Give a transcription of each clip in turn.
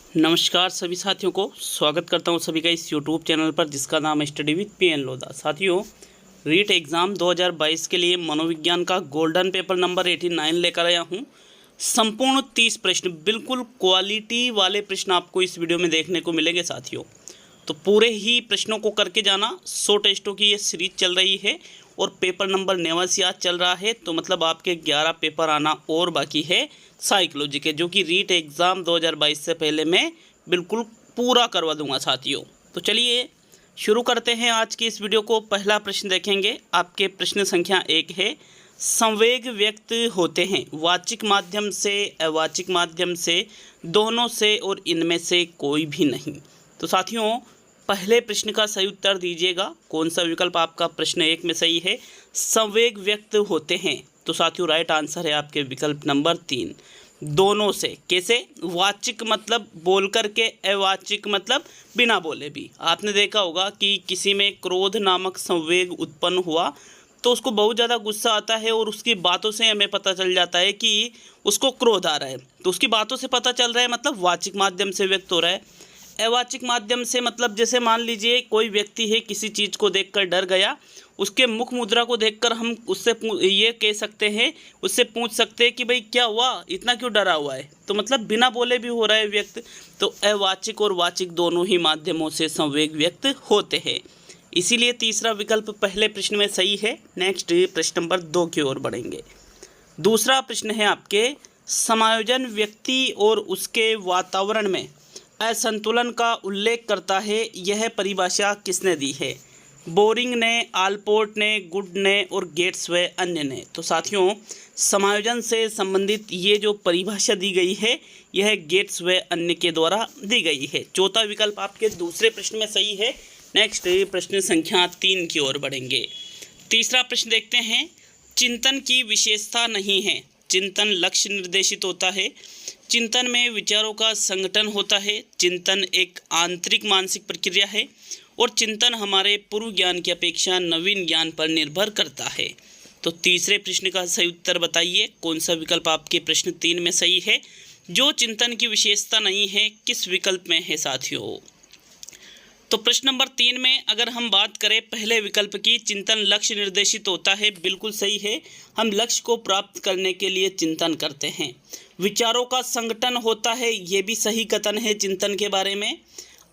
नमस्कार सभी साथियों को स्वागत करता हूं सभी का इस YouTube चैनल पर जिसका नाम है स्टडी विद PN लोधा। साथियों, रीट एग्ज़ाम 2022 के लिए मनोविज्ञान का गोल्डन पेपर नंबर 89 लेकर आया हूं। संपूर्ण 30 प्रश्न, बिल्कुल क्वालिटी वाले प्रश्न आपको इस वीडियो में देखने को मिलेंगे साथियों। तो पूरे ही प्रश्नों को करके जाना। 100 टेस्टों की ये सीरीज चल रही है और पेपर नंबर 89 आज चल रहा है, तो मतलब आपके 11 पेपर आना और बाकी है साइकोलॉजी के, जो कि रीट एग्ज़ाम 2022 से पहले मैं बिल्कुल पूरा करवा दूंगा साथियों। तो चलिए शुरू करते हैं आज की इस वीडियो को। पहला प्रश्न देखेंगे, आपके प्रश्न संख्या 1 है, संवेग व्यक्त होते हैं वाचिक माध्यम से, अवाचिक माध्यम से, दोनों से और इनमें से कोई भी नहीं। तो साथियों, पहले प्रश्न का सही उत्तर दीजिएगा। कौन सा विकल्प आपका प्रश्न 1 में सही है? संवेग व्यक्त होते हैं। तो साथियों, राइट आंसर है आपके विकल्प नंबर 3, दोनों से। कैसे? वाचिक मतलब बोल करके, अवाचिक मतलब बिना बोले भी। आपने देखा होगा कि किसी में क्रोध नामक संवेग उत्पन्न हुआ तो उसको बहुत ज़्यादा गुस्सा आता है और उसकी बातों से हमें पता चल जाता है कि उसको क्रोध आ रहा है। तो उसकी बातों से पता चल रहा है, मतलब वाचिक माध्यम से व्यक्त हो रहा है। अवाचिक माध्यम से मतलब जैसे मान लीजिए कोई व्यक्ति है, किसी चीज़ को देखकर डर गया, उसके मुख मुद्रा को देखकर हम उससे ये कह सकते हैं, उससे पूछ सकते हैं कि भाई क्या हुआ, इतना क्यों डरा हुआ है। तो मतलब बिना बोले भी हो रहा है व्यक्त। तो अवाचिक और वाचिक दोनों ही माध्यमों से संवेग व्यक्त होते हैं। इसीलिए तीसरा विकल्प पहले प्रश्न में सही है। नेक्स्ट प्रश्न नंबर 2 की ओर बढ़ेंगे। दूसरा प्रश्न है आपके, समायोजन व्यक्ति और उसके वातावरण में असंतुलन का उल्लेख करता है। यह परिभाषा किसने दी है? बोरिंग ने, आलपोर्ट ने, गुड ने और गेट्स व अन्य ने। तो साथियों, समायोजन से संबंधित ये जो परिभाषा दी गई है, यह गेट्स व अन्य के द्वारा दी गई है। चौथा विकल्प आपके दूसरे प्रश्न में सही है। नेक्स्ट प्रश्न संख्या 3 की ओर बढ़ेंगे। तीसरा प्रश्न देखते हैं, चिंतन की विशेषता नहीं है। चिंतन लक्ष्य निर्देशित होता है। चिंतन में विचारों का संगठन होता है। चिंतन एक आंतरिक मानसिक प्रक्रिया है और चिंतन हमारे पूर्व ज्ञान की अपेक्षा नवीन ज्ञान पर निर्भर करता है। तो तीसरे प्रश्न का सही उत्तर बताइए। कौन सा विकल्प आपके प्रश्न 3 में सही है? जो चिंतन की विशेषता नहीं है, किस विकल्प में है साथियों? तो प्रश्न नंबर 3 में अगर हम बात करें पहले विकल्प की, चिंतन लक्ष्य निर्देशित होता है, बिल्कुल सही है। हम लक्ष्य को प्राप्त करने के लिए चिंतन करते हैं। विचारों का संगठन होता है, ये भी सही कथन है चिंतन के बारे में।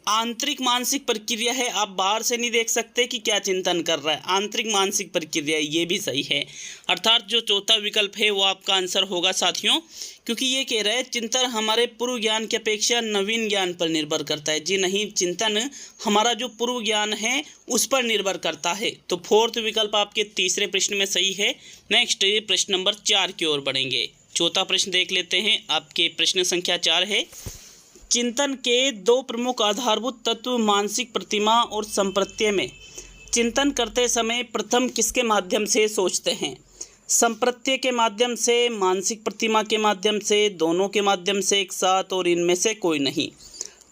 आंतरिक मानसिक प्रक्रिया है, आप बाहर से नहीं देख सकते कि क्या चिंतन कर रहा है, आंतरिक मानसिक प्रक्रिया, ये भी सही है। अर्थात जो चौथा विकल्प है वो आपका आंसर होगा साथियों, क्योंकि ये कह रहा है चिंतन हमारे पूर्व ज्ञान की अपेक्षा नवीन ज्ञान पर निर्भर करता है। जी नहीं, चिंतन हमारा जो पूर्व ज्ञान है उस पर निर्भर करता है। तो फोर्थ विकल्प आपके तीसरे प्रश्न में सही है। नेक्स्ट प्रश्न नंबर 4 की ओर बढ़ेंगे। चौथा प्रश्न देख लेते हैं। आपके प्रश्न संख्या 4 है, चिंतन के 2 प्रमुख आधारभूत तत्व मानसिक प्रतिमा और संप्रत्यय में चिंतन करते समय प्रथम किसके माध्यम से सोचते हैं? संप्रत्यय के माध्यम से, मानसिक प्रतिमा के माध्यम से, दोनों के माध्यम से एक साथ, और इनमें से कोई नहीं।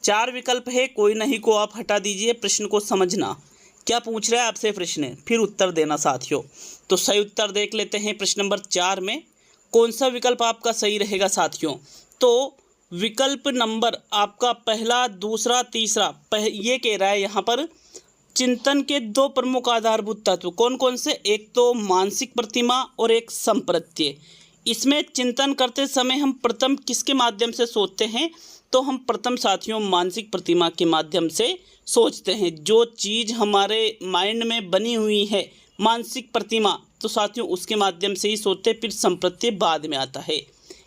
4 विकल्प है, कोई नहीं को आप हटा दीजिए। प्रश्न को समझना, क्या पूछ रहा है आपसे प्रश्न, फिर उत्तर देना साथियों। तो सही उत्तर देख लेते हैं प्रश्न नंबर 4 में। कौन सा विकल्प आपका सही रहेगा साथियों? तो विकल्प नंबर आपका पहला, दूसरा, तीसरा, ये कह रहा है यहाँ पर चिंतन के 2 प्रमुख आधारभूत तत्व कौन कौन से? एक तो मानसिक प्रतिमा और एक संप्रत्यय। इसमें चिंतन करते समय हम प्रथम किसके माध्यम से सोचते हैं? तो हम प्रथम साथियों मानसिक प्रतिमा के माध्यम से सोचते हैं। जो चीज़ हमारे माइंड में बनी हुई है, मानसिक प्रतिमा, तो साथियों उसके माध्यम से ही सोचते, फिर संप्रत्यय बाद में आता है।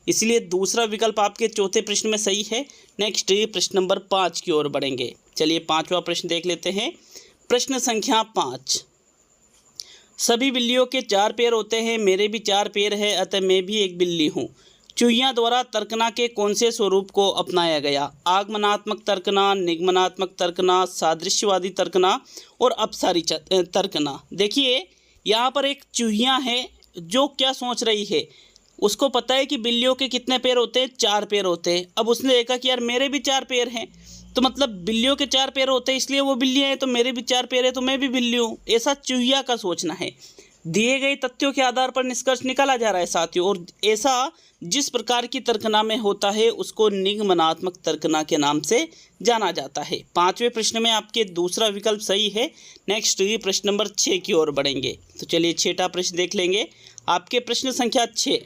इसलिए दूसरा विकल्प आपके चौथे प्रश्न में सही है। नेक्स्ट प्रश्न नंबर 5 की ओर बढ़ेंगे। चलिए 5वां प्रश्न देख लेते हैं। प्रश्न संख्या 5, सभी बिल्लियों के 4 पैर होते हैं, मेरे भी 4 पैर है, अतः मैं भी एक बिल्ली हूँ। चूहिया द्वारा तर्कना के कौन से स्वरूप को अपनाया गया? आगमनात्मक तर्कना, निगमनात्मक तर्कना, सादृश्यवादी तर्कना और अपसारी तर्कना। देखिए यहाँ पर एक चूहिया है जो क्या सोच रही है, उसको पता है कि बिल्लियों के कितने पैर होते हैं? 4 पैर होते हैं। अब उसने देखा कि यार मेरे भी 4 पैर हैं, तो मतलब बिल्लियों के 4 पैर होते हैं इसलिए वो बिल्लियाँ हैं, तो मेरे भी 4 पैर है तो मैं भी बिल्ली हूँ। ऐसा चूहिया का सोचना है। दिए गए तथ्यों के आधार पर निष्कर्ष निकाला जा रहा है साथियों, और ऐसा जिस प्रकार की तर्कना में होता है उसको निगमनात्मक तर्कना के नाम से जाना जाता है। 5वें प्रश्न में आपके दूसरा विकल्प सही है। नेक्स्ट प्रश्न नंबर 6 की ओर बढ़ेंगे। तो चलिए 6वां प्रश्न देख लेंगे। आपके प्रश्न संख्या 6,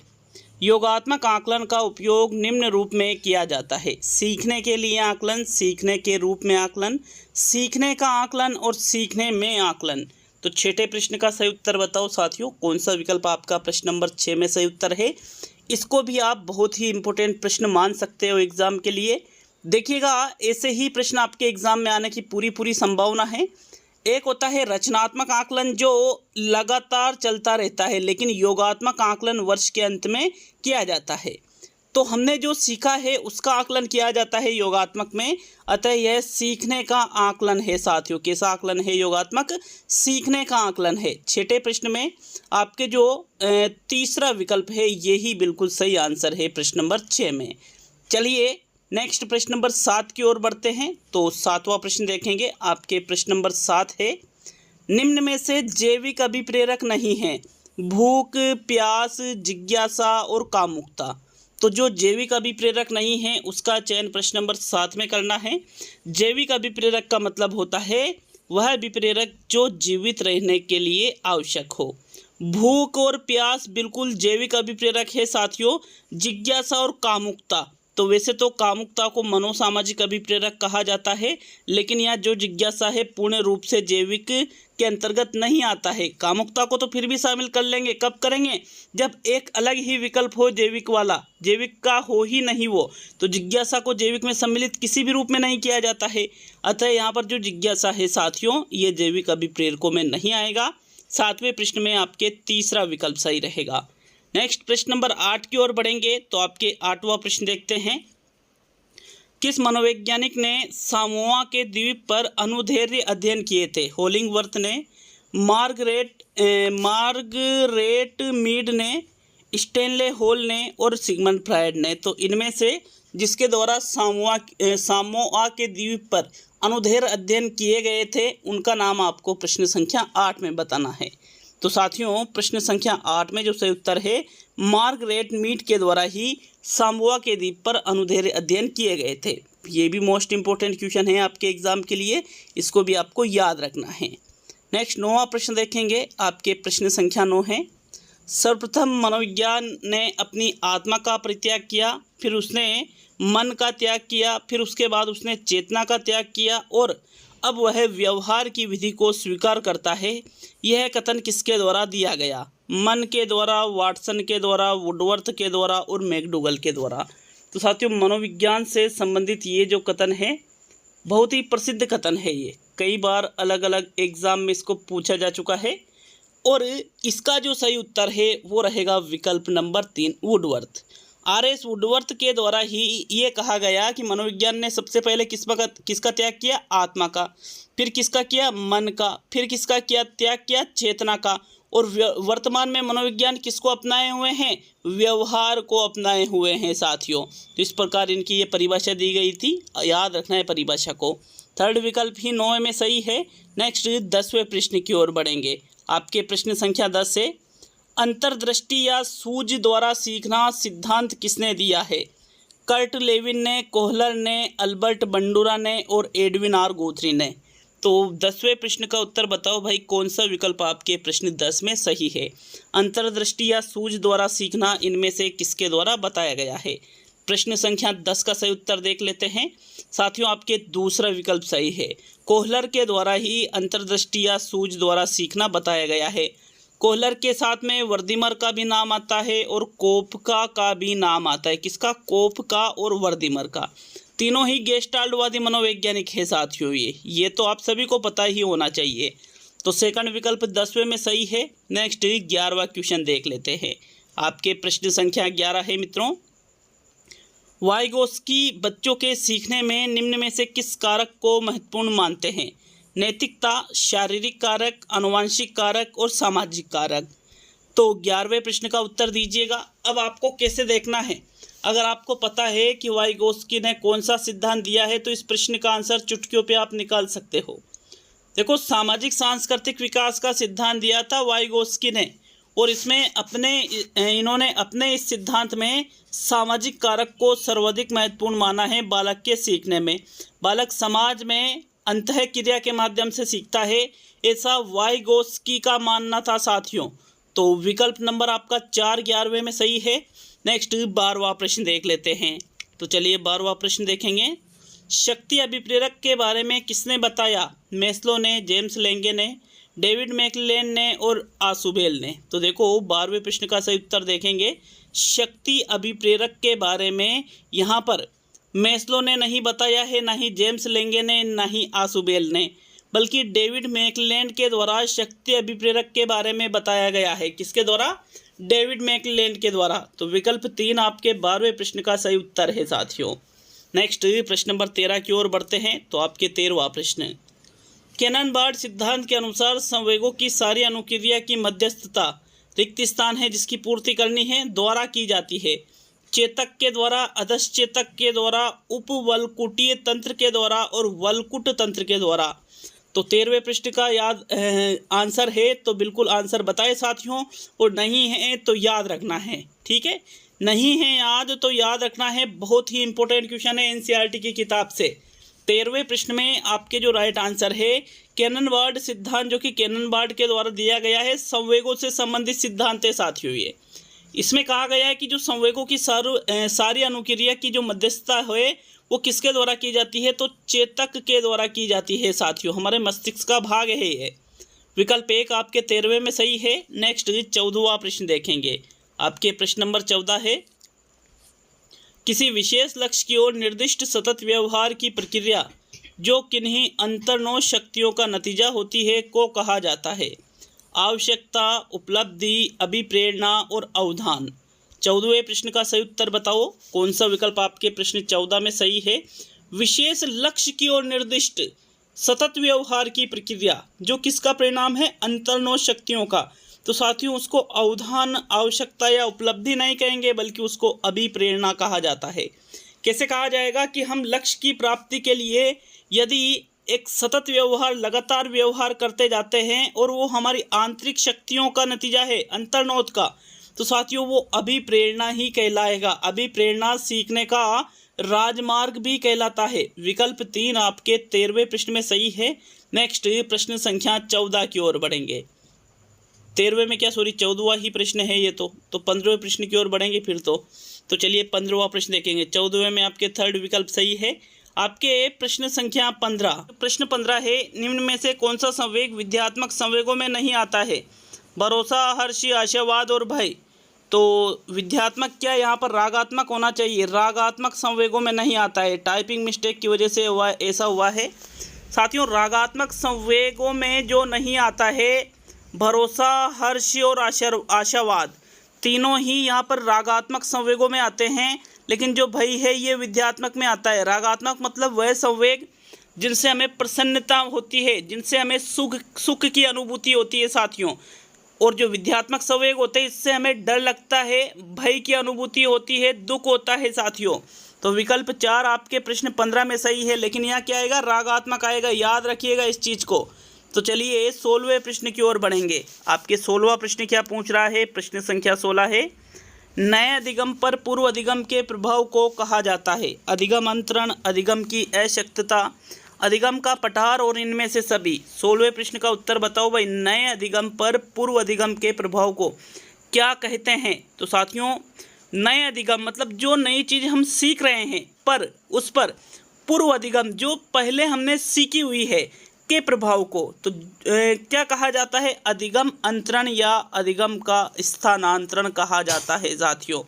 योगात्मक आकलन का उपयोग निम्न रूप में किया जाता है। सीखने के लिए आकलन, सीखने के रूप में आकलन, सीखने का आकलन और सीखने में आकलन। तो 6ठे प्रश्न का सही उत्तर बताओ साथियों, कौन सा विकल्प आपका प्रश्न नंबर 6 में सही उत्तर है। इसको भी आप बहुत ही इंपॉर्टेंट प्रश्न मान सकते हो एग्जाम के लिए। देखिएगा, ऐसे ही प्रश्न आपके एग्जाम में आने की पूरी संभावना है। एक होता है रचनात्मक आकलन जो लगातार चलता रहता है, लेकिन योगात्मक आकलन वर्ष के अंत में किया जाता है। तो हमने जो सीखा है उसका आकलन किया जाता है योगात्मक में, अतः यह सीखने का आकलन है साथियों। कैसा आकलन है? योगात्मक सीखने का आकलन है। 6ठे प्रश्न में आपके जो तीसरा विकल्प है यही बिल्कुल सही आंसर है प्रश्न नंबर 6 में। चलिए नेक्स्ट प्रश्न नंबर 7 की ओर बढ़ते हैं। तो 7वां प्रश्न देखेंगे। आपके प्रश्न नंबर 7 है, निम्न में से जैविक अभिप्रेरक नहीं है। भूख, प्यास, जिज्ञासा और कामुकता। तो जो जैविक अभिप्रेरक नहीं है उसका चयन प्रश्न नंबर 7 में करना है। जैविक अभिप्रेरक का मतलब होता है वह अभिप्रेरक जो जीवित रहने के लिए आवश्यक हो। भूख और प्यास बिल्कुल जैविक अभिप्रेरक है साथियों। जिज्ञासा और कामुकता, तो वैसे तो कामुकता को मनोसामाजिक अभिप्रेरक कहा जाता है, लेकिन यहाँ जो जिज्ञासा है पूर्ण रूप से जैविक के अंतर्गत नहीं आता है। कामुकता को तो फिर भी शामिल कर लेंगे, कब करेंगे? जब एक अलग ही विकल्प हो जैविक वाला, जैविक का हो ही नहीं वो, तो जिज्ञासा को जैविक में सम्मिलित किसी भी रूप में नहीं किया जाता है। अतः यहाँ पर जो जिज्ञासा है साथियों ये जैविक अभिप्रेरकों में नहीं आएगा। 7वें प्रश्न में आपके तीसरा विकल्प सही रहेगा। नेक्स्ट प्रश्न नंबर 8 की ओर बढ़ेंगे। तो आपके 8वां प्रश्न देखते हैं, किस मनोवैज्ञानिक ने सामोआ के द्वीप पर अनुदैर्ध्य अध्ययन किए थे? होलिंगवर्थ ने, मार्गरेट मीड ने, स्टेनले हॉल ने और सिगमंड फ्रायड ने। तो इनमें से जिसके द्वारा सामोआ के द्वीप पर अनुदैर्ध्य अध्ययन किए गए थे उनका नाम आपको प्रश्न संख्या 8 में बताना है। तो साथियों प्रश्न संख्या 8 में जो सही उत्तर है, मार्गरेट मीड के द्वारा ही सामोआ के द्वीप पर अनुदैर्ध्य अध्ययन किए गए थे। ये भी मोस्ट इंपॉर्टेंट क्वेश्चन है आपके एग्जाम के लिए, इसको भी आपको याद रखना है। नेक्स्ट 9वां प्रश्न देखेंगे। आपके प्रश्न संख्या 9 है, सर्वप्रथम मनोविज्ञान ने अपनी आत्मा का परित्याग किया, फिर उसने मन का त्याग किया, फिर उसके बाद उसने चेतना का त्याग किया और अब वह व्यवहार की विधि को स्वीकार करता है। यह कथन किसके द्वारा दिया गया? मन के द्वारा, वाटसन के द्वारा, वुडवर्थ के द्वारा और मैकडूगल के द्वारा। तो साथियों मनोविज्ञान से संबंधित ये जो कथन है बहुत ही प्रसिद्ध कथन है। ये कई बार अलग अलग एग्जाम में इसको पूछा जा चुका है और इसका जो सही उत्तर है वो रहेगा विकल्प नंबर 3, वुडवर्थ। आर.एस. वुडवर्थ के द्वारा ही ये कहा गया कि मनोविज्ञान ने सबसे पहले किसका त्याग किया? आत्मा का, फिर किसका किया? मन का, फिर किसका किया त्याग किया? चेतना का, और वर्तमान में मनोविज्ञान किसको अपनाए हुए हैं? व्यवहार को अपनाए हुए हैं साथियों। तो इस प्रकार इनकी ये परिभाषा दी गई थी, याद रखना है परिभाषा को। थर्ड विकल्प ही 9 में सही है। नेक्स्ट 10वें प्रश्न की ओर बढ़ेंगे। आपके प्रश्न संख्या 10 है, अंतर्दृष्टि या सूझ द्वारा सीखना सिद्धांत किसने दिया है? कर्ट लेविन ने, कोहलर ने, अल्बर्ट बंडूरा ने और एडविन आर गुथरी ने। तो 10वें प्रश्न का उत्तर बताओ भाई, कौन सा विकल्प आपके प्रश्न 10 में सही है? अंतर्दृष्टि या सूझ द्वारा सीखना इनमें से किसके द्वारा बताया गया है? प्रश्न संख्या 10 का सही उत्तर देख लेते हैं साथियों। आपके दूसरा विकल्प सही है, कोहलर के द्वारा ही अंतर्दृष्टि या सूझ द्वारा सीखना बताया गया है। कोहलर के साथ में वर्दीमर का भी नाम आता है और कोपका का भी नाम आता है। किसका? कोपका और वर्दीमर का। तीनों ही गेस्टाल्टवादी मनोवैज्ञानिक है साथियों। ये तो आप सभी को पता ही होना चाहिए। तो सेकंड विकल्प 10वें में सही है। नेक्स्ट 11वां क्वेश्चन देख लेते हैं। आपके प्रश्न संख्या 11 है मित्रों, वाइगोस्की बच्चों के सीखने में निम्न में से किस कारक को महत्वपूर्ण मानते हैं? नैतिकता, शारीरिक कारक, आनुवंशिक कारक और सामाजिक कारक। तो 11वें प्रश्न का उत्तर दीजिएगा। अब आपको कैसे देखना है? अगर आपको पता है कि वाइगोस्की ने कौन सा सिद्धांत दिया है तो इस प्रश्न का आंसर चुटकियों पे आप निकाल सकते हो। देखो, सामाजिक सांस्कृतिक विकास का सिद्धांत दिया था वाइगोस्की ने, और इसमें इन्होंने अपने इस सिद्धांत में सामाजिक कारक को सर्वाधिक महत्वपूर्ण माना है बालक के सीखने में। बालक समाज में अंतः क्रिया के माध्यम से सीखता है, ऐसा वाइगोस्की का मानना था साथियों। तो विकल्प नंबर आपका 4 11वें में सही है। नेक्स्ट 12वां प्रश्न देख लेते हैं। तो चलिए 12वां प्रश्न देखेंगे। शक्ति अभिप्रेरक के बारे में किसने बताया? मेस्लो ने, जेम्स लेंगे ने, डेविड मैकलेन ने और आसुबेल ने। तो देखो 12वें प्रश्न का सही उत्तर देखेंगे। शक्ति अभिप्रेरक के बारे में यहाँ पर मेस्लो ने नहीं बताया है, ना ही जेम्स लेंगे ने, ना ही आसुबेल ने, बल्कि डेविड मैकलेन के द्वारा शक्ति अभिप्रेरक के बारे में बताया गया है। किसके द्वारा? डेविड मैकलेन के द्वारा। तो विकल्प 3 आपके 12वें प्रश्न का सही उत्तर है साथियों। नेक्स्ट प्रश्न नंबर 13 की ओर बढ़ते हैं। तो आपके 13वां प्रश्न, केनन-बार्ड सिद्धांत के अनुसार संवेगों की सारी अनुक्रिया की मध्यस्थता रिक्त स्थान है जिसकी पूर्ति करनी है द्वारा की जाती है। चेतक के द्वारा, अधश्चेतक के द्वारा, उपवलकुटीय तंत्र के द्वारा और वलकुट तंत्र के द्वारा। तो 13वें प्रश्न का याद आंसर है तो बिल्कुल आंसर बताए साथियों, और नहीं है तो याद रखना है। ठीक है, नहीं है याद तो याद रखना है। बहुत ही इंपॉर्टेंट क्वेश्चन है एनसीईआरटी की किताब से। 13वें प्रश्न में आपके जो राइट आंसर है केनन-बार्ड सिद्धांत, जो कि केनन-बार्ड के द्वारा दिया गया है, संवेगों से संबंधित सिद्धांत है साथियों। ये इसमें कहा गया है कि जो संवेगों की सारी अनुक्रिया की जो मध्यस्थता है वो किसके द्वारा की जाती है? तो चेतक के द्वारा की जाती है साथियों। हमारे मस्तिष्क का भाग है ये। विकल्प 1 आपके 13वें में सही है। नेक्स्ट 14वां प्रश्न देखेंगे। आपके प्रश्न नंबर 14 है, किसी विशेष लक्ष्य की ओर निर्दिष्ट सतत व्यवहार की प्रक्रिया जो किन्हीं अंतर्निहित शक्तियों का नतीजा होती है को कहा जाता है? आवश्यकता, उपलब्धि, अभिप्रेरणा और अवधान। 14वें प्रश्न का सही उत्तर बताओ। कौन सा विकल्प आपके प्रश्न 14 में सही है? विशेष लक्ष्य की ओर निर्दिष्ट सतत व्यवहार की प्रक्रिया जो किसका परिणाम है? अंतर्निहित शक्तियों का। तो साथियों उसको अवधान, आवश्यकता या उपलब्धि नहीं कहेंगे, बल्कि उसको अभिप्रेरणा कहा जाता है। कैसे कहा जाएगा कि हम लक्ष्य की प्राप्ति के लिए यदि एक सतत व्यवहार, लगातार व्यवहार करते जाते हैं और वो हमारी आंतरिक शक्तियों का नतीजा है, अंतर्निहित का, तो साथियों वो अभिप्रेरणा ही कहलाएगा। अभिप्रेरणा सीखने का राजमार्ग भी कहलाता है। विकल्प 3 आपके 13वें प्रश्न में सही है। नेक्स्ट प्रश्न संख्या 14 की ओर बढ़ेंगे। 13वें में क्या, सॉरी 14वां ही प्रश्न है ये। तो 15वें प्रश्न की ओर बढ़ेंगे फिर तो चलिए 15वां प्रश्न देखेंगे। 14वें में आपके थर्ड विकल्प सही है। आपके प्रश्न संख्या 15, प्रश्न 15 है, निम्न में से कौन सा संवेग विध्यात्मक संवेगों में नहीं आता है? भरोसा, हर्ष, आशावाद और भय। तो विध्यात्मक क्या यहाँ पर रागात्मक होना चाहिए, रागात्मक संवेगों में नहीं आता है। टाइपिंग मिस्टेक की वजह से ऐसा हुआ है साथियों। रागात्मक संवेगों में जो नहीं आता है भरोसा, हर्ष और आशावाद, तीनों ही यहाँ पर रागात्मक संवेगों में आते हैं, लेकिन जो भय है ये विध्यात्मक में आता है। रागात्मक मतलब वह संवेग जिनसे हमें प्रसन्नता होती है, जिनसे हमें सुख की अनुभूति होती है साथियों। और जो विध्यात्मक संवेग होते हैं इससे हमें डर लगता है, भय की अनुभूति होती है, दुख होता है साथियों। तो विकल्प 4 आपके प्रश्न 15 में सही है, लेकिन यहाँ क्या आएगा? रागात्मक आएगा। याद रखिएगा इस चीज़ को। तो चलिए 16वें प्रश्न की ओर बढ़ेंगे। आपके 16वां प्रश्न क्या पूछ रहा है? प्रश्न संख्या 16 है, नए अधिगम पर पूर्व अधिगम के प्रभाव को कहा जाता है? अधिगम अंतरण, अधिगम की अशक्तता, अधिगम का पठार और इनमें से सभी। 16वें प्रश्न का उत्तर बताओ भाई। नए अधिगम पर पूर्व अधिगम के प्रभाव को क्या कहते हैं? तो साथियों नए अधिगम मतलब जो नई चीज़ हम सीख रहे हैं पर उस पर पूर्व अधिगम जो पहले हमने सीखी हुई है के प्रभाव को तो क्या कहा जाता है? अधिगम अंतरण या अधिगम का स्थानांतरण कहा जाता है साथियों।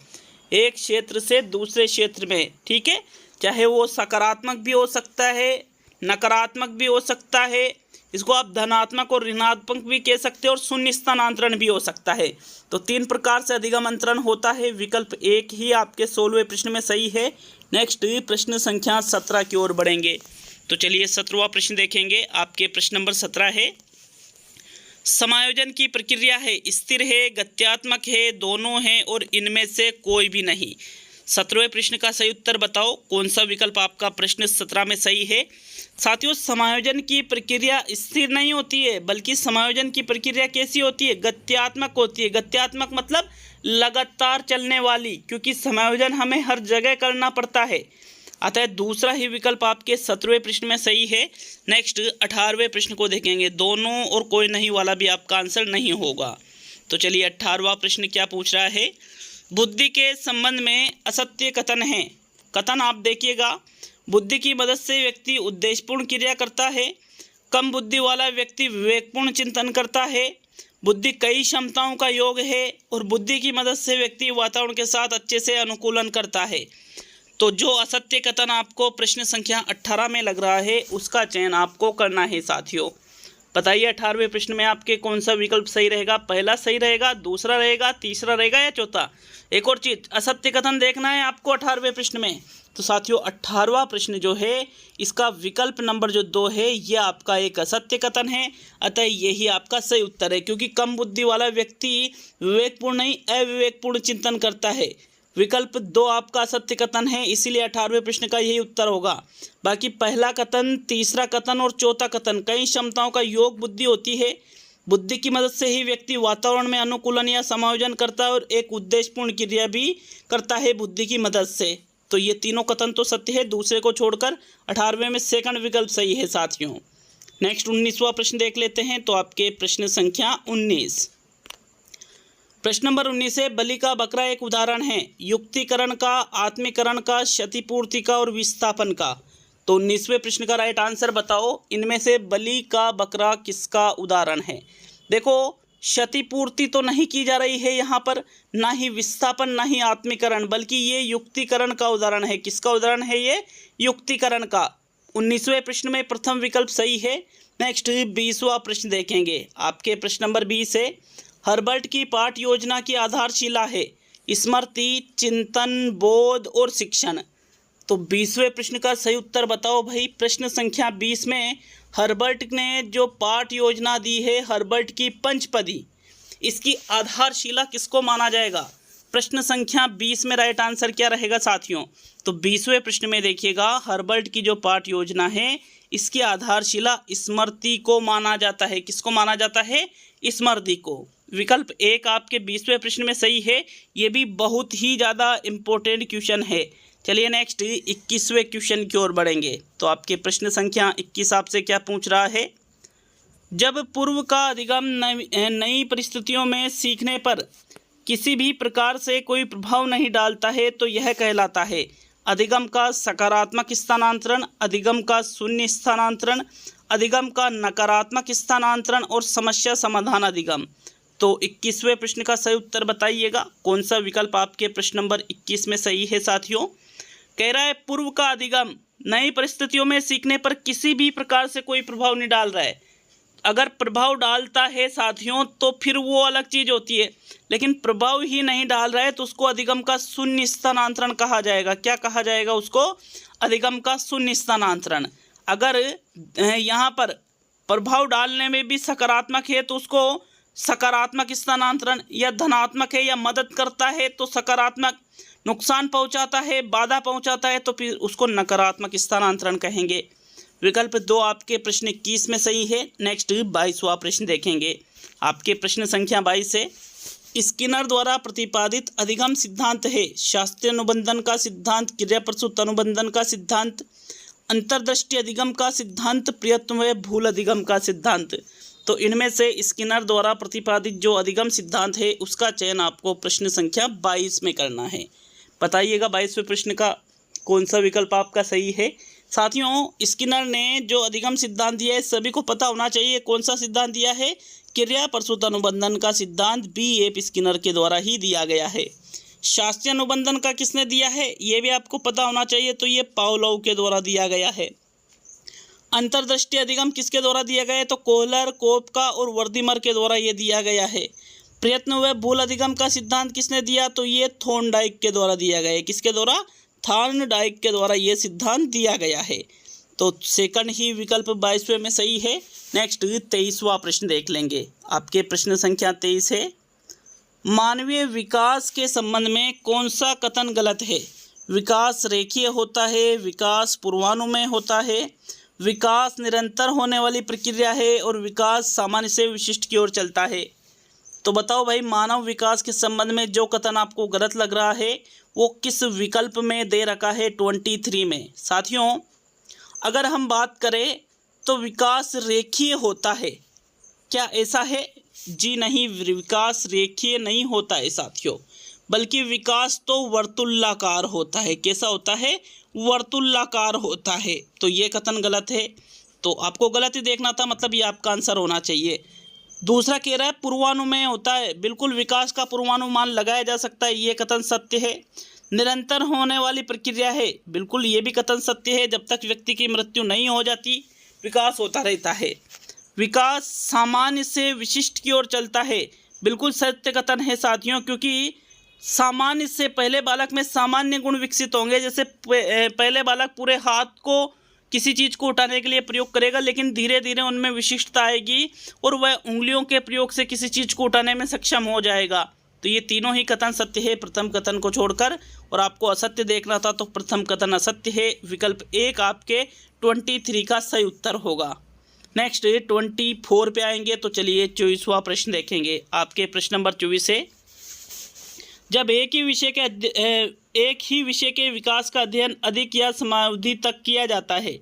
एक क्षेत्र से दूसरे क्षेत्र में, ठीक है, चाहे वो सकारात्मक भी हो सकता है, नकारात्मक भी हो सकता है, इसको आप धनात्मक और ऋणात्मक भी कह सकते हैं, और शून्य स्थानांतरण भी हो सकता है। तो 3 प्रकार से अधिगम अंतरण होता है। विकल्प 1 ही आपके 16वें प्रश्न में सही है। नेक्स्ट प्रश्न संख्या 17 की ओर बढ़ेंगे। तो चलिए 17वां प्रश्न देखेंगे। आपके प्रश्न नंबर 17 है, समायोजन की प्रक्रिया है, स्थिर है, गत्यात्मक है, दोनों हैं और इनमें से कोई भी नहीं। 17वें प्रश्न का सही उत्तर बताओ। कौन सा विकल्प आपका प्रश्न 17 में सही है। साथियों, समायोजन की प्रक्रिया स्थिर नहीं होती है, बल्कि समायोजन की प्रक्रिया कैसी होती है? गत्यात्मक होती है। गत्यात्मक मतलब लगातार चलने वाली, क्योंकि समायोजन हमें हर जगह करना पड़ता है। अतः दूसरा ही विकल्प आपके 17वें प्रश्न में सही है। नेक्स्ट 18वें प्रश्न को देखेंगे। दोनों और कोई नहीं वाला भी आपका आंसर नहीं होगा। तो चलिए 18वां प्रश्न क्या पूछ रहा है। बुद्धि के संबंध में असत्य कथन है। कथन आप देखिएगा। बुद्धि की मदद से व्यक्ति उद्देश्यपूर्ण क्रिया करता है। कम बुद्धि वाला व्यक्ति विवेकपूर्ण चिंतन करता है। बुद्धि कई क्षमताओं का योग है और बुद्धि की मदद से व्यक्ति वातावरण के साथ अच्छे से अनुकूलन करता है। तो जो असत्य कथन आपको प्रश्न संख्या 18 में लग रहा है उसका चयन आपको करना है। साथियों, बताइए 18वें प्रश्न में आपके कौन सा विकल्प सही रहेगा। पहला सही रहेगा, दूसरा रहेगा, तीसरा रहेगा या चौथा। एक और चीज़, असत्य कथन देखना है आपको 18वें प्रश्न में। तो साथियों 18वां प्रश्न जो है इसका विकल्प नंबर जो 2 है यह आपका एक असत्य कथन है। अतः यही आपका सही उत्तर है, क्योंकि कम बुद्धि वाला व्यक्ति विवेकपूर्ण नहीं अविवेकपूर्ण चिंतन करता है। विकल्प 2 आपका असत्य कथन है, इसीलिए 18वें प्रश्न का यही उत्तर होगा। बाकी पहला कथन, तीसरा कथन और चौथा कथन कई क्षमताओं का योग बुद्धि होती है। बुद्धि की मदद से ही व्यक्ति वातावरण में अनुकूलन या समायोजन करता है और एक उद्देश्यपूर्ण क्रिया भी करता है बुद्धि की मदद से। तो ये तीनों कथन तो सत्य है, दूसरे को छोड़कर 18वें में सेकंड विकल्प सही है। साथियों नेक्स्ट 19वां प्रश्न देख लेते हैं। तो आपके प्रश्न संख्या 19, प्रश्न नंबर 19 है। बलि का बकरा एक उदाहरण है युक्तिकरण का, आत्मीकरण का, क्षतिपूर्ति का और विस्थापन का। तो 19वें प्रश्न का राइट आंसर बताओ। इनमें से बलि का बकरा किसका उदाहरण है। देखो, क्षतिपूर्ति तो नहीं की जा रही है यहाँ पर, ना ही विस्थापन, ना ही आत्मीकरण, बल्कि ये युक्तिकरण का उदाहरण है। किसका उदाहरण है ये? युक्तिकरण का। 19वें प्रश्न में प्रथम विकल्प सही है। नेक्स्ट 20वां प्रश्न देखेंगे। आपके प्रश्न नंबर 20 है। हर्बर्ट की पाठ योजना की आधारशिला है स्मृति, चिंतन, बोध और शिक्षण। तो 20वें प्रश्न का सही उत्तर बताओ भाई। प्रश्न संख्या 20 में हर्बर्ट ने जो पाठ योजना दी है, हर्बर्ट की पंचपदी, इसकी आधारशिला किसको माना जाएगा? प्रश्न संख्या 20 में राइट आंसर क्या रहेगा साथियों? तो 20वें प्रश्न में देखिएगा, हर्बर्ट की जो पाठ योजना है इसकी आधारशिला स्मृति को माना जाता है। किसको माना जाता है? स्मृति को। विकल्प 1 आपके 20वें प्रश्न में सही है। ये भी बहुत ही ज़्यादा इम्पोर्टेंट क्वेश्चन है। चलिए नेक्स्ट 21वें क्वेश्चन की ओर बढ़ेंगे। तो आपके प्रश्न संख्या 21 आपसे क्या पूछ रहा है। जब पूर्व का अधिगम नई परिस्थितियों में सीखने पर किसी भी प्रकार से कोई प्रभाव नहीं डालता है तो यह कहलाता है अधिगम का सकारात्मक स्थानांतरण, अधिगम का शून्य स्थानांतरण, अधिगम का नकारात्मक स्थानांतरण और समस्या समाधान अधिगम। तो 21वें प्रश्न का सही उत्तर बताइएगा। कौन सा विकल्प आपके प्रश्न नंबर 21 में सही है साथियों? कह रहा है पूर्व का अधिगम नई परिस्थितियों में सीखने पर किसी भी प्रकार से कोई प्रभाव नहीं डाल रहा है। अगर प्रभाव डालता है साथियों तो फिर वो अलग चीज़ होती है, लेकिन प्रभाव ही नहीं डाल रहा है तो उसको अधिगम का शून्य स्थानांतरण कहा जाएगा। क्या कहा जाएगा उसको? अधिगम का शून्य स्थानांतरण। अगर यहाँ पर प्रभाव डालने में भी सकारात्मक है तो उसको सकारात्मक स्थानांतरण, या धनात्मक है या मदद करता है तो सकारात्मक, नुकसान पहुंचाता है, बाधा पहुंचाता है तो फिर उसको नकारात्मक स्थानांतरण कहेंगे। विकल्प 2 आपके प्रश्न 21 में सही है। नेक्स्ट 22वां प्रश्न देखेंगे। आपके प्रश्न संख्या 22 है। स्किनर द्वारा प्रतिपादित अधिगम सिद्धांत है शास्त्रीय अनुबंधन का सिद्धांत, क्रिया प्रसूत अनुबंधन का सिद्धांत, अंतर्दृष्टि अधिगम का सिद्धांत, प्रयत्न व भूल अधिगम का सिद्धांत। तो इनमें से स्किनर द्वारा प्रतिपादित जो अधिगम सिद्धांत है उसका चयन आपको प्रश्न संख्या 22 में करना है। बताइएगा 22वें प्रश्न का कौन सा विकल्प आपका सही है। साथियों स्किनर ने जो अधिगम सिद्धांत दिया है सभी को पता होना चाहिए। कौन सा सिद्धांत दिया है? क्रिया प्रसूत अनुबंधन का सिद्धांत B.F. स्किनर के द्वारा ही दिया गया है। शास्त्रीय अनुबंधन का किसने दिया है ये भी आपको पता होना चाहिए, तो ये पावलोव के द्वारा दिया गया है। अंतर्दृष्टि अधिगम किसके द्वारा दिया गया है? तो कोहलर, कोपका और वर्दीमर के द्वारा ये दिया गया है। प्रयत्न व भूल अधिगम का सिद्धांत किसने दिया? तो ये थॉर्नडाइक के द्वारा दिया गया है। किसके द्वारा? थॉर्नडाइक के द्वारा ये सिद्धांत दिया गया है। तो सेकंड ही विकल्प 22वें में सही है। नेक्स्ट 23वां प्रश्न देख लेंगे। आपके प्रश्न संख्या 23 है। मानवीय विकास के संबंध में कौन सा कथन गलत है? विकास रेखीय होता है, विकास पूर्वानुमेय होता है, विकास निरंतर होने वाली प्रक्रिया है और विकास सामान्य से विशिष्ट की ओर चलता है। तो बताओ भाई, मानव विकास के संबंध में जो कथन आपको गलत लग रहा है वो किस विकल्प में दे रखा है? 23 में। साथियों, अगर हम बात करें तो विकास रेखीय होता है, क्या ऐसा है? जी नहीं, विकास रेखीय नहीं होता है साथियों, बल्कि विकास तो वर्तुलाकार होता है। कैसा होता है? वर्तुलाकार होता है। तो ये कथन गलत है, तो आपको गलत ही देखना था, मतलब ये आपका आंसर होना चाहिए। दूसरा कह रहा है पूर्वानुमेय होता है, बिल्कुल विकास का पूर्वानुमान लगाया जा सकता है, ये कथन सत्य है। निरंतर होने वाली प्रक्रिया है, बिल्कुल ये भी कथन सत्य है, जब तक व्यक्ति की मृत्यु नहीं हो जाती विकास होता रहता है। विकास सामान्य से विशिष्ट की ओर चलता है, बिल्कुल सत्य कथन है साथियों, क्योंकि सामान्य से पहले बालक में सामान्य गुण विकसित होंगे। जैसे पहले बालक पूरे हाथ को किसी चीज़ को उठाने के लिए प्रयोग करेगा, लेकिन धीरे धीरे उनमें विशिष्टता आएगी और वह उंगलियों के प्रयोग से किसी चीज़ को उठाने में सक्षम हो जाएगा। तो ये तीनों ही कथन सत्य है प्रथम कथन को छोड़कर, और आपको असत्य देखना था तो प्रथम कथन असत्य है। विकल्प 1 आपके 23 का सही उत्तर होगा। नेक्स्ट 24 पे आएंगे, तो चलिए 24वां प्रश्न देखेंगे। आपके प्रश्न नंबर 24 है, जब एक ही विषय के विकास का अध्ययन अधिक या समयावधि तक किया जाता है,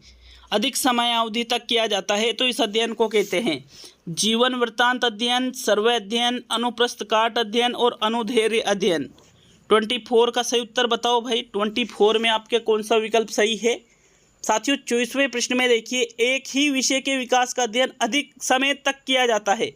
अधिक समयावधि तक किया जाता है, तो इस अध्ययन को कहते हैं जीवन वृत्तांत अध्ययन, सर्वे अध्ययन, अनुप्रस्थ काट अध्ययन और अनुधैर्य अध्ययन। 24 का सही उत्तर बताओ भाई, 24 में आपके कौन सा विकल्प सही है? साथियों, 24वें प्रश्न में देखिए, एक ही विषय के विकास का अध्ययन अधिक समय तक किया जाता है,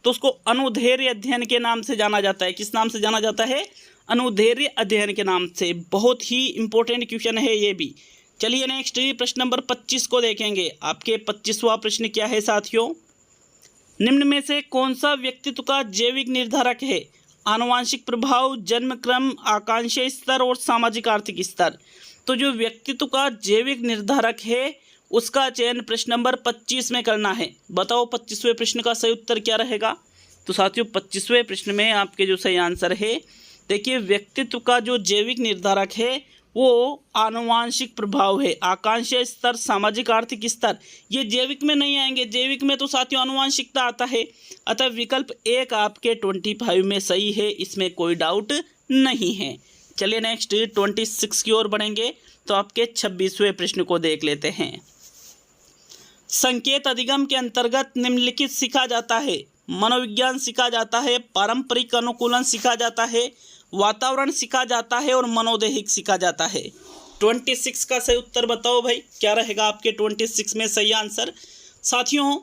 तो उसको अनुधैर्य अध्ययन के नाम से जाना जाता है। किस नाम से जाना जाता है? अनुधैर्य अध्ययन के नाम से। बहुत ही इंपॉर्टेंट क्वेश्चन है ये भी। चलिए नेक्स्ट प्रश्न नंबर 25 को देखेंगे। आपके 25वां प्रश्न क्या है साथियों? निम्न में से कौन सा व्यक्तित्व का जैविक निर्धारक है? आनुवांशिक प्रभाव, जन्म क्रम, आकांक्षी स्तर और सामाजिक आर्थिक स्तर। तो जो व्यक्तित्व का जैविक निर्धारक है उसका चयन प्रश्न नंबर 25 में करना है। बताओ 25वें प्रश्न का सही उत्तर क्या रहेगा? तो साथियों, 25वें प्रश्न में आपके जो सही आंसर है, देखिए व्यक्तित्व का जो जैविक निर्धारक है वो आनुवांशिक प्रभाव है, आकांक्षी स्तर, सामाजिक आर्थिक स्तर। ये जैविक में नहीं आएंगे, जैविक में तो साथियों आनुवांशिकता आता है। अतः विकल्प 1 आपके 25 में सही है, इसमें कोई डाउट नहीं है। चलिए नेक्स्ट 26 की ओर बढ़ेंगे, तो आपके 26वें प्रश्न को देख लेते हैं। संकेत अधिगम के अंतर्गत निम्नलिखित सीखा जाता है? मनोविज्ञान सीखा जाता है, पारंपरिक अनुकूलन सीखा जाता है, वातावरण सीखा जाता है और मनोदैहिक सीखा जाता है। 26 का सही उत्तर बताओ भाई, क्या रहेगा आपके 26 में सही आंसर? साथियों,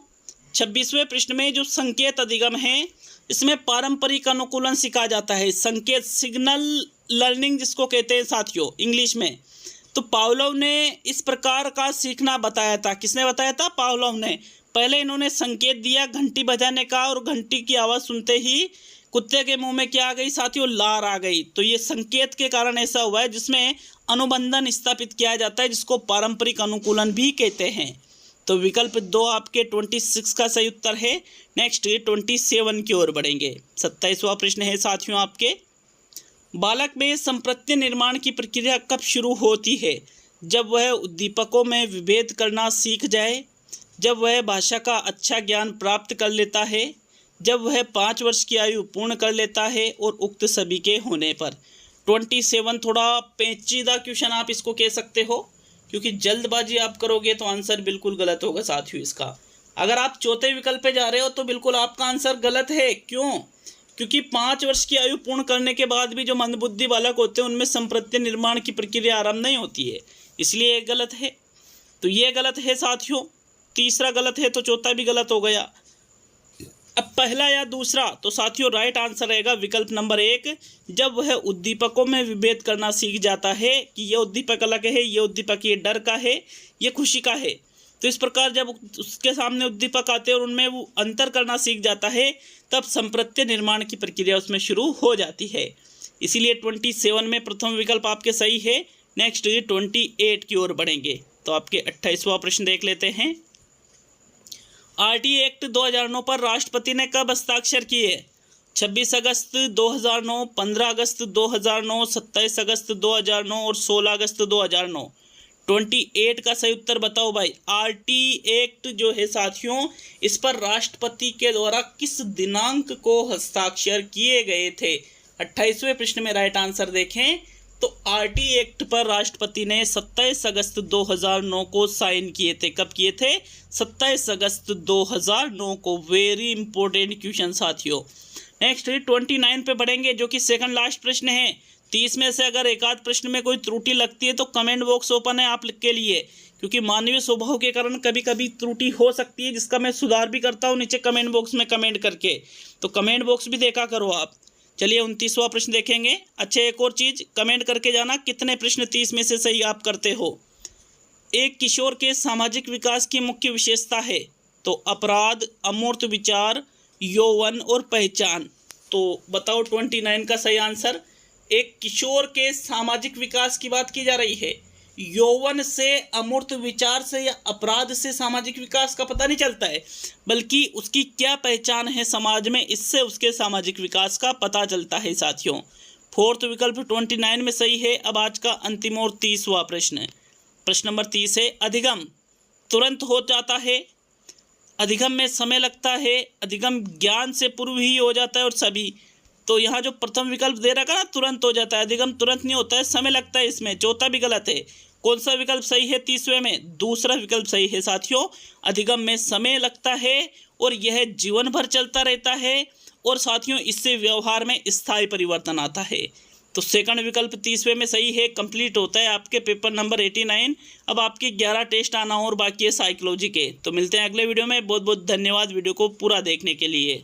26वें प्रश्न में जो संकेत अधिगम है इसमें पारंपरिक अनुकूलन सीखा जाता है। संकेत, सिग्नल लर्निंग जिसको कहते हैं साथियों इंग्लिश में। तो पावलोव ने इस प्रकार का सीखना बताया था। किसने बताया था? पावलोव ने। पहले इन्होंने संकेत दिया घंटी बजाने का, और घंटी की आवाज़ सुनते ही कुत्ते के मुंह में क्या आ गई साथियों? लार आ गई। तो ये संकेत के कारण ऐसा हुआ है, जिसमें अनुबंधन स्थापित किया जाता है, जिसको पारंपरिक अनुकूलन भी कहते हैं। तो विकल्प 2 आपके 26 का सही उत्तर है। नेक्स्ट 27 की ओर बढ़ेंगे। 27वां प्रश्न है साथियों आपके, बालक में संप्रत्य निर्माण की प्रक्रिया कब शुरू होती है? जब वह उद्दीपकों में विभेद करना सीख जाए, जब वह भाषा का अच्छा ज्ञान प्राप्त कर लेता है, जब वह 5 वर्ष की आयु पूर्ण कर लेता है और उक्त सभी के होने पर। 27 थोड़ा पेचीदा क्वेश्चन आप इसको कह सकते हो, क्योंकि जल्दबाजी आप करोगे तो आंसर बिल्कुल गलत होगा साथियों इसका। अगर आप चौथे विकल्प पे जा रहे हो तो बिल्कुल आपका आंसर गलत है। क्यों? क्योंकि 5 वर्ष की आयु पूर्ण करने के बाद भी जो मंदबुद्धि बालक होते हैं उनमें संप्रत्य निर्माण की प्रक्रिया आरंभ नहीं होती है, इसलिए ये गलत है। तो ये गलत है साथियों, तीसरा गलत है तो चौथा भी गलत हो गया। अब पहला या दूसरा, तो साथियों राइट आंसर रहेगा विकल्प नंबर 1, जब वह उद्दीपकों में विभेद करना सीख जाता है कि ये उद्दीपक अलग है, ये उद्दीपक ये डर का है, ये खुशी का है। तो इस प्रकार जब उसके सामने उद्दीपक आते हैं और उनमें वो अंतर करना सीख जाता है, तब संप्रत्य निर्माण की प्रक्रिया उसमें शुरू हो जाती है। इसीलिए 27 में प्रथम विकल्प आपके सही है। नेक्स्ट 28 की ओर बढ़ेंगे, तो आपके 28वां प्रश्न देख लेते हैं। आरटीए एक्ट 2009 पर राष्ट्रपति ने कब हस्ताक्षर किए? 26 अगस्त 2009, 15 अगस्त 2009, 27 अगस्त 2009 और 16 अगस्त 2009। 28 का सही उत्तर बताओ भाई। आरटी एक्ट जो है साथियों, इस पर राष्ट्रपति के द्वारा किस दिनांक को हस्ताक्षर किए गए थे? 28वें प्रश्न में राइट आंसर देखें तो आरटी एक्ट पर राष्ट्रपति ने 27 अगस्त 2009 को साइन किए थे। कब किए थे? 27 अगस्त 2009 को। वेरी इंपॉर्टेंट क्वेश्चन साथियों। नेक्स्ट 29 पे बढ़ेंगे, जो कि सेकंड लास्ट प्रश्न है। 30 में से अगर एक आध प्रश्न में कोई त्रुटि लगती है तो कमेंट बॉक्स ओपन है आप के लिए, क्योंकि मानवीय स्वभाव के कारण कभी कभी त्रुटि हो सकती है, जिसका मैं सुधार भी करता हूँ नीचे कमेंट बॉक्स में कमेंट करके। तो कमेंट बॉक्स भी देखा करो आप। चलिए 29वां प्रश्न देखेंगे। अच्छा, एक और चीज़ कमेंट करके जाना, कितने प्रश्न 30 में से सही आप करते हो। एक किशोर के सामाजिक विकास की मुख्य विशेषता है? तो अपराध, अमूर्त विचार, यौवन और पहचान। तो बताओ 29 का सही आंसर। एक किशोर के सामाजिक विकास की बात की जा रही है। यौवन से, अमूर्त विचार से या अपराध से सामाजिक विकास का पता नहीं चलता है, बल्कि उसकी क्या पहचान है समाज में, इससे उसके सामाजिक विकास का पता चलता है साथियों। फोर्थ विकल्प 29 में सही है। अब आज का अंतिम और 30वां प्रश्न, प्रश्न नंबर 30 है। अधिगम तुरंत हो जाता है, अधिगम में समय लगता है, अधिगम ज्ञान से पूर्व ही हो जाता है और सभी। तो यहाँ जो प्रथम विकल्प दे रखा ना, तुरंत हो जाता है, अधिगम तुरंत नहीं होता है, समय लगता है इसमें। चौथा भी गलत है। कौन सा विकल्प सही है 30वें में? दूसरा विकल्प सही है साथियों। अधिगम में समय लगता है और यह जीवन भर चलता रहता है, और साथियों इससे व्यवहार में स्थायी परिवर्तन आता है। तो सेकंड विकल्प 30वें में सही है। कंप्लीट होता है आपके पेपर नंबर 89। अब आपके 11 टेस्ट आना और बाकी है साइकोलॉजी के। तो मिलते हैं अगले वीडियो में। बहुत बहुत धन्यवाद वीडियो को पूरा देखने के लिए।